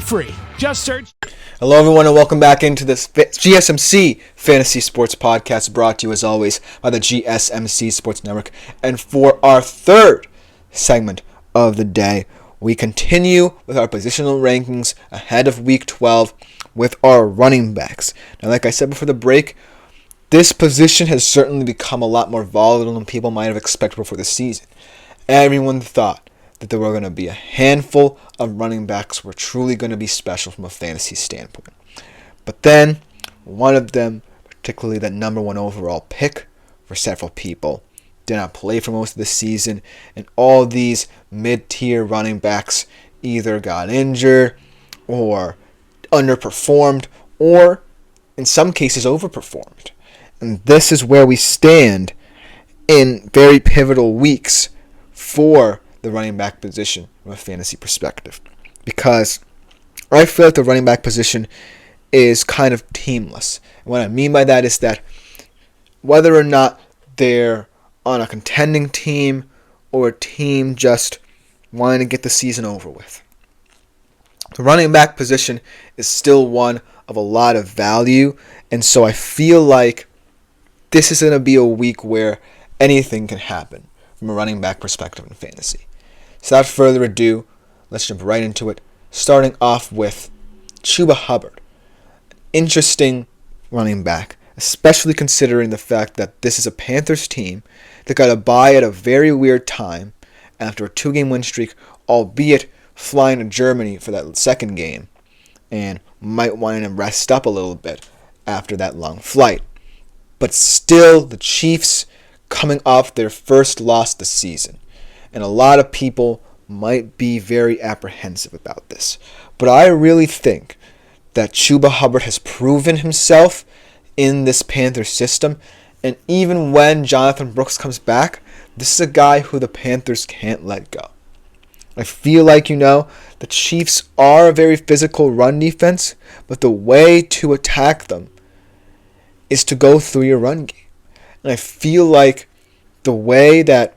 free. Just search. Hello, everyone, and welcome back into this GSMC Fantasy Sports Podcast, brought to you, as always, by the GSMC Sports Network. And for our third segment of the day, we continue with our positional rankings ahead of Week 12 with our running backs. Now, like I said before the break, this position has certainly become a lot more volatile than people might have expected before the season. Everyone thought that there were going to be a handful of running backs who were truly going to be special from a fantasy standpoint. But then, one of them, particularly that number one overall pick for several people, did not play for most of the season, and all these mid-tier running backs either got injured or underperformed or, in some cases, overperformed. And this is where we stand in very pivotal weeks for the running back position from a fantasy perspective. Because I feel like the running back position is kind of teamless. And what I mean by that is that whether or not they're on a contending team or a team just wanting to get the season over with, the running back position is still one of a lot of value. And so I feel like this is going to be a week where anything can happen from a running back perspective in fantasy. So without further ado, let's jump right into it, starting off with Chuba Hubbard. Interesting running back, especially considering the fact that this is a Panthers team that got a bye at a very weird time after a 2-game win streak, albeit flying to Germany for that second game, and might want to rest up a little bit after that long flight. But still, the Chiefs coming off their first loss this season, and a lot of people might be very apprehensive about this. But I really think that Chuba Hubbard has proven himself in this Panthers system, and even when Jonathan Brooks comes back, this is a guy who the Panthers can't let go. I feel like, the Chiefs are a very physical run defense, but the way to attack them is to go through your run game. And I feel like the way that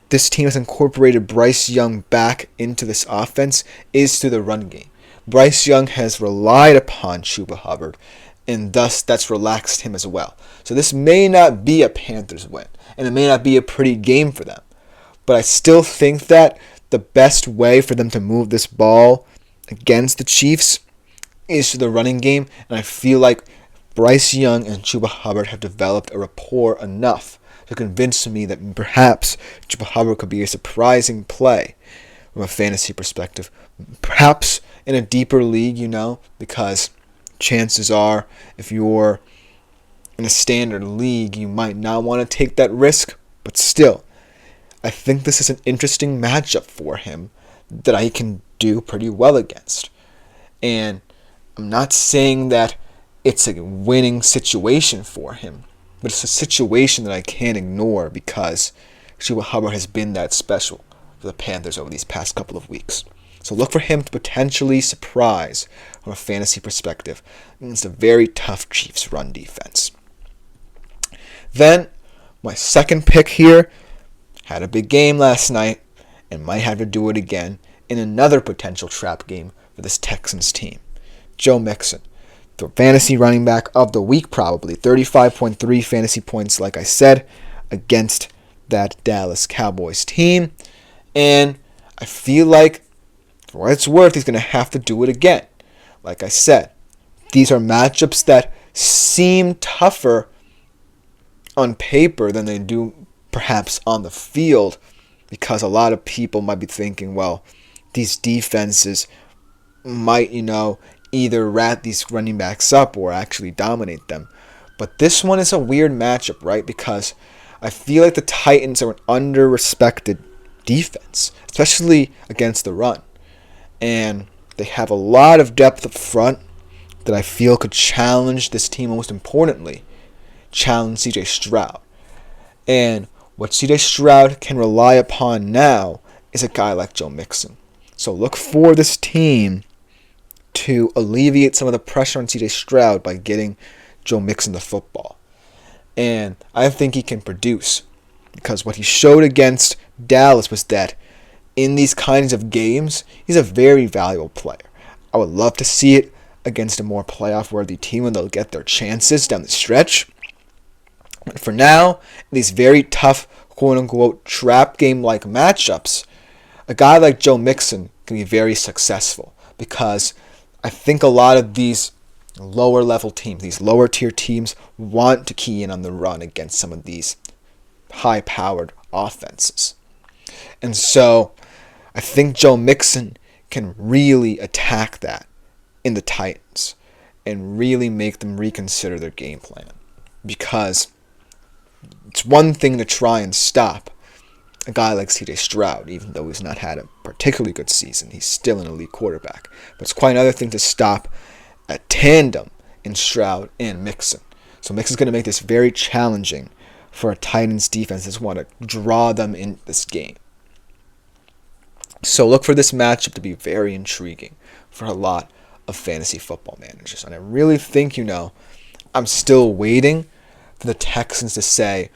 this team has incorporated Bryce Young back into this offense is through the run game. Bryce Young has relied upon Chuba Hubbard, and thus that's relaxed him as well. So this may not be a Panthers win, and it may not be a pretty game for them. But I still think that the best way for them to move this ball against the Chiefs is through the running game, and I feel like Bryce Young and Chuba Hubbard have developed a rapport enough to convince me that perhaps Chuba Hubbard could be a surprising play from a fantasy perspective. Perhaps in a deeper league, because chances are if you're in a standard league, you might not want to take that risk. But still, I think this is an interesting matchup for him that I can do pretty well against. And I'm not saying that it's a winning situation for him, but it's a situation that I can't ignore because Chuba Hubbard has been that special for the Panthers over these past couple of weeks. So look for him to potentially surprise from a fantasy perspective against a very tough Chiefs run defense. Then, my second pick here had a big game last night and might have to do it again in another potential trap game for this Texans team. Joe Mixon, the fantasy running back of the week probably. 35.3 fantasy points, like I said, against that Dallas Cowboys team. And I feel like, for what it's worth, he's going to have to do it again. Like I said, these are matchups that seem tougher on paper than they do perhaps on the field, because a lot of people might be thinking, well, these defenses might, either rat these running backs up or actually dominate them. But this one is a weird matchup, right? Because I feel like the Titans are an under-respected defense, especially against the run. And they have a lot of depth up front that I feel could challenge this team, most importantly, challenge C.J. Stroud. And what C.J. Stroud can rely upon now is a guy like Joe Mixon. So look for this team to alleviate some of the pressure on C.J. Stroud by getting Joe Mixon the football. And I think he can produce, because what he showed against Dallas was that in these kinds of games, he's a very valuable player. I would love to see it against a more playoff-worthy team when they'll get their chances down the stretch. But for now, these very tough, quote-unquote, trap game-like matchups, a guy like Joe Mixon can be very successful because I think a lot of these lower-level teams, these lower-tier teams, want to key in on the run against some of these high-powered offenses. And so I think Joe Mixon can really attack that in the Titans and really make them reconsider their game plan. Because it's one thing to try and stop a guy like C.J. Stroud, even though he's not had a particularly good season. He's still an elite quarterback. But it's quite another thing to stop a tandem in Stroud and Mixon. So Mixon's going to make this very challenging for a Titans defense that want to draw them in this game. So look for this matchup to be very intriguing for a lot of fantasy football managers. And I really think, I'm still waiting for the Texans to say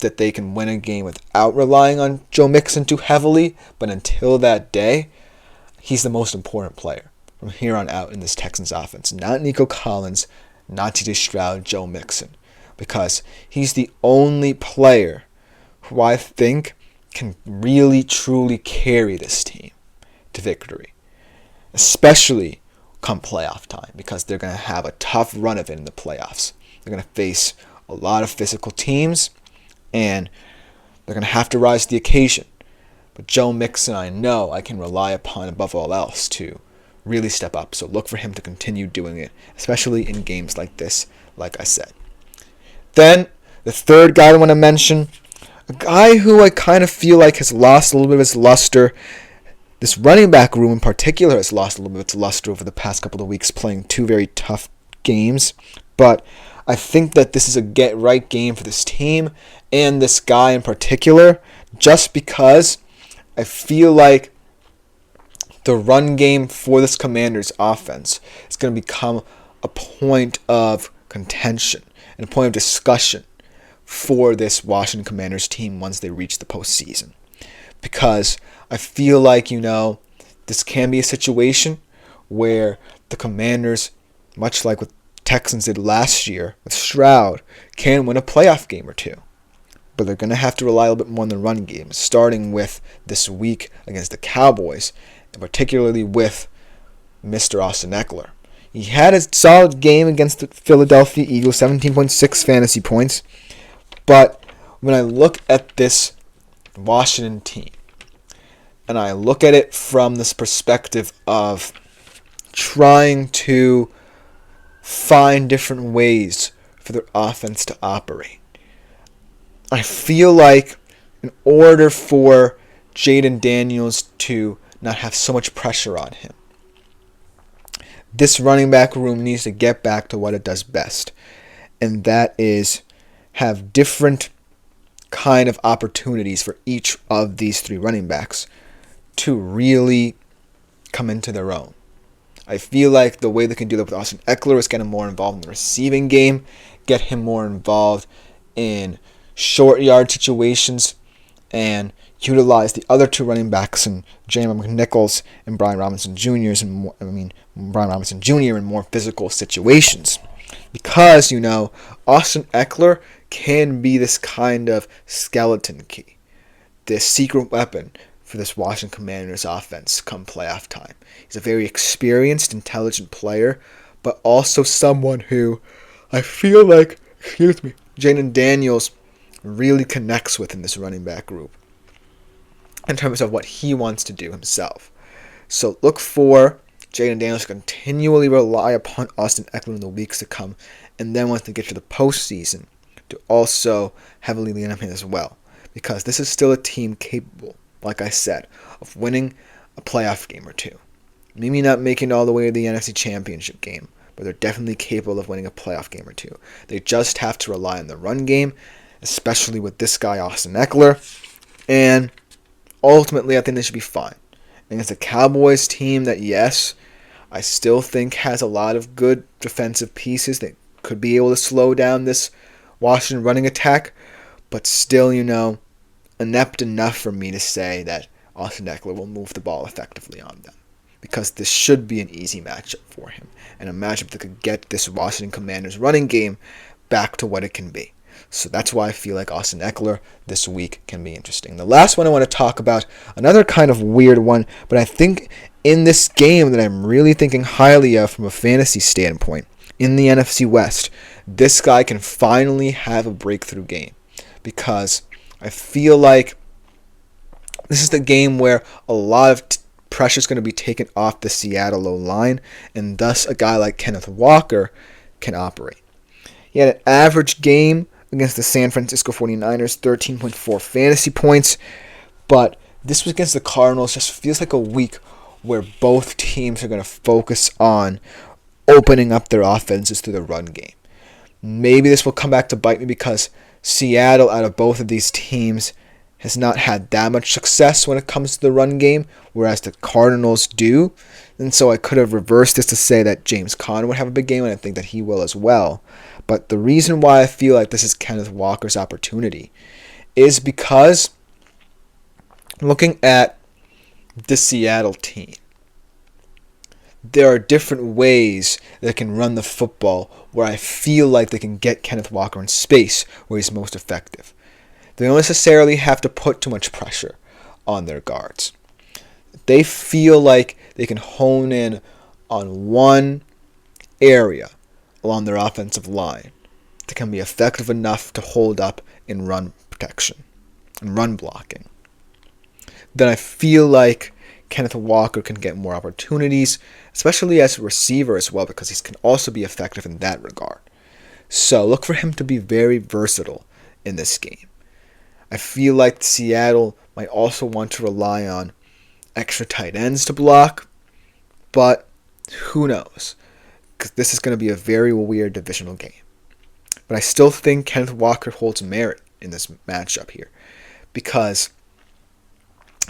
that they can win a game without relying on Joe Mixon too heavily. But until that day, he's the most important player from here on out in this Texans offense. Not Nico Collins, not T.J. Stroud, Joe Mixon. Because he's the only player who I think can really, truly carry this team to victory. Especially come playoff time, because they're going to have a tough run of it in the playoffs. They're going to face a lot of physical teams, and they're going to have to rise to the occasion. But Joe Mixon, I know I can rely upon above all else to really step up. So look for him to continue doing it, especially in games like this, like I said. Then, the third guy I want to mention, a guy who I kind of feel like has lost a little bit of his luster. This running back room in particular has lost a little bit of its luster over the past couple of weeks, playing two very tough games. But I think that this is a get-right game for this team and this guy in particular, just because I feel like the run game for this Commanders offense is going to become a point of contention and a point of discussion for this Washington Commanders team once they reach the postseason. Because I feel like, this can be a situation where the Commanders, much like what Texans did last year with Stroud, can win a playoff game or two. But they're going to have to rely a little bit more on the run game, starting with this week against the Cowboys, and particularly with Mr. Austin Eckler. He had a solid game against the Philadelphia Eagles, 17.6 fantasy points. But when I look at this Washington team, and I look at it from this perspective of trying to find different ways for their offense to operate, I feel like in order for Jaden Daniels to not have so much pressure on him, this running back room needs to get back to what it does best, and that is have different kind of opportunities for each of these three running backs to really come into their own. I feel like the way they can do that with Austin Eckler is get him more involved in the receiving game, get him more involved in short yard situations, and utilize the other two running backs in J.M. McNichols and Brian Robinson Jr. in more physical situations. Because, Austin Eckler can be this kind of skeleton key, this secret weapon for this Washington Commanders offense come playoff time. He's a very experienced, intelligent player, but also someone who I feel like, Jaden Daniels really connects with in this running back group in terms of what he wants to do himself. So look for Jaden Daniels to continually rely upon Austin Eckler in the weeks to come, and then once they get to the postseason, to also heavily lean on him as well. Because this is still a team capable, like I said, of winning a playoff game or two. Maybe not making it all the way to the NFC Championship game, but they're definitely capable of winning a playoff game or two. They just have to rely on the run game, especially with this guy, Austin Eckler. And ultimately, I think they should be fine. And it's a Cowboys team that, yes, I still think has a lot of good defensive pieces that could be able to slow down this Washington running attack, but still, inept enough for me to say that Austin Eckler will move the ball effectively on them. because this should be an easy matchup for him, and a matchup that could get this Washington Commanders running game back to what it can be. So that's why I feel like Austin Eckler this week can be interesting. The last one I want to talk about, another kind of weird one, but I think in this game that I'm really thinking highly of from a fantasy standpoint, in the NFC West, this guy can finally have a breakthrough game, because I feel like this is the game where a lot of pressure is going to be taken off the Seattle O-line, and thus a guy like Kenneth Walker can operate. He had an average game against the San Francisco 49ers, 13.4 fantasy points, but this was against the Cardinals. Just feels like a week where both teams are going to focus on opening up their offenses through the run game. Maybe this will come back to bite me, because Seattle, out of both of these teams, has not had that much success when it comes to the run game, whereas the Cardinals do. And so I could have reversed this to say that James Conner would have a big game, and I think that he will as well. But the reason why I feel like this is Kenneth Walker's opportunity is because looking at the Seattle team, there are different ways they can run the football where I feel like they can get Kenneth Walker in space where he's most effective. They don't necessarily have to put too much pressure on their guards. They feel like they can hone in on one area along their offensive line that can be effective enough to hold up in run protection and run blocking. Then I feel like Kenneth Walker can get more opportunities, especially as a receiver as well, because he can also be effective in that regard. So look for him to be very versatile in this game. I feel like Seattle might also want to rely on extra tight ends to block, but who knows? Because this is going to be a very weird divisional game. But I still think Kenneth Walker holds merit in this matchup here, because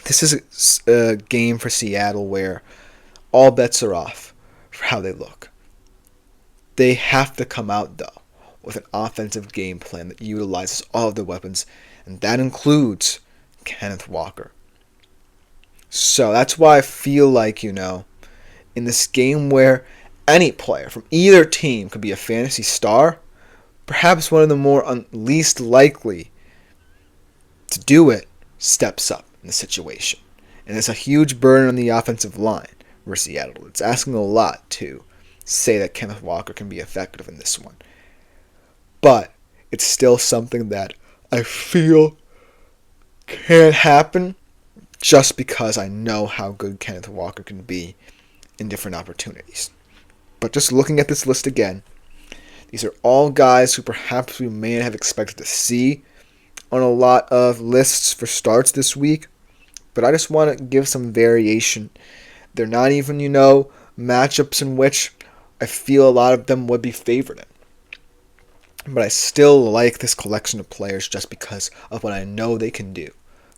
this is a game for Seattle where all bets are off for how they look. They have to come out, though, with an offensive game plan that utilizes all of the weapons, and that includes Kenneth Walker. So that's why I feel like, in this game where any player from either team could be a fantasy star, perhaps one of the more least likely to do it steps up in the situation. And it's a huge burden on the offensive line for Seattle. It's asking a lot to say that Kenneth Walker can be effective in this one. But it's still something that I feel can happen just because I know how good Kenneth Walker can be in different opportunities. But just looking at this list again, these are all guys who perhaps we may have expected to see on a lot of lists for starts this week. But I just want to give some variation. They're not even, matchups in which I feel a lot of them would be favored in. But I still like this collection of players just because of what I know they can do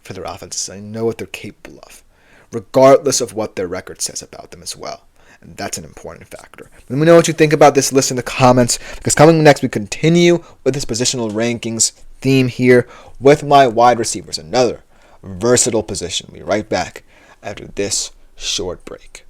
for their offenses. I know what they're capable of, regardless of what their record says about them as well. And that's an important factor. Let me know what you think about this list in the comments, because coming next we continue with this positional rankings theme here with my wide receivers. Another versatile position. We'll be right back after this short break.